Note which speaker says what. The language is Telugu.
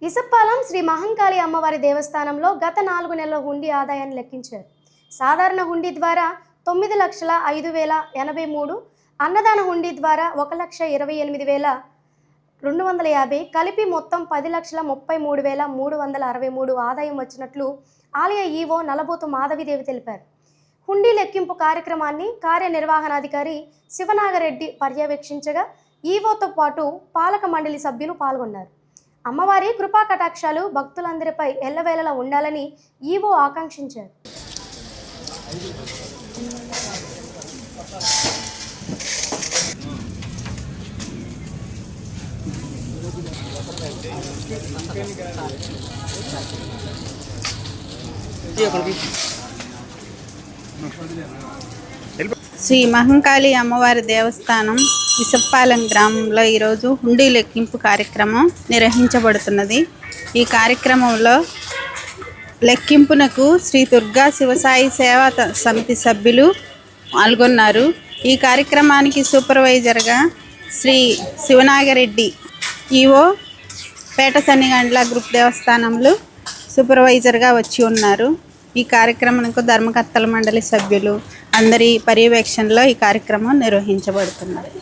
Speaker 1: ఇసప్పాలం శ్రీ మహంకాళి అమ్మవారి దేవస్థానంలో గత 4 నెలల హుండీ ఆదాయాన్ని లెక్కించారు. సాధారణ హుండీ ద్వారా 9,05,083, అన్నదాన హుండీ ద్వారా 1,28,250 కలిపి మొత్తం 10,33,363 ఆదాయం వచ్చినట్లు ఆలయ ఈవో నలబోతు మాధవిదేవి తెలిపారు. హుండీ లెక్కింపు కార్యక్రమాన్ని కార్యనిర్వహణాధికారి శివనాగరెడ్డి పర్యవేక్షించగా ఈవోతో పాటు పాలక మండలి సభ్యులు పాల్గొన్నారు. అమ్మవారి కృపా కటాక్షాలు భక్తులందరిపై ఎల్లవేళలా ఉండాలని ఈవో ఆకాంక్షించారు.
Speaker 2: శ్రీ మహంకాళి అమ్మవారి దేవస్థానం ఇసప్పాలం గ్రామంలో ఈరోజు హుండీ లెక్కింపు కార్యక్రమం నిర్వహించబడుతున్నది. ఈ కార్యక్రమంలో లెక్కింపునకు శ్రీ దుర్గా శివసాయి సేవా సమితి సభ్యులు పాల్గొన్నారు. ఈ కార్యక్రమానికి సూపర్వైజర్గా శ్రీ శివనాగరెడ్డి ఈవో పేట సన్నిగండ్ల గ్రూప్ దేవస్థానంలో సూపర్వైజర్గా వచ్చి ఉన్నారు. ఈ కార్యక్రమానికి ధర్మకర్తల మండలి సభ్యులు అందరి పర్యవేక్షణలో ఈ కార్యక్రమం నిర్వహించబడుతున్నది.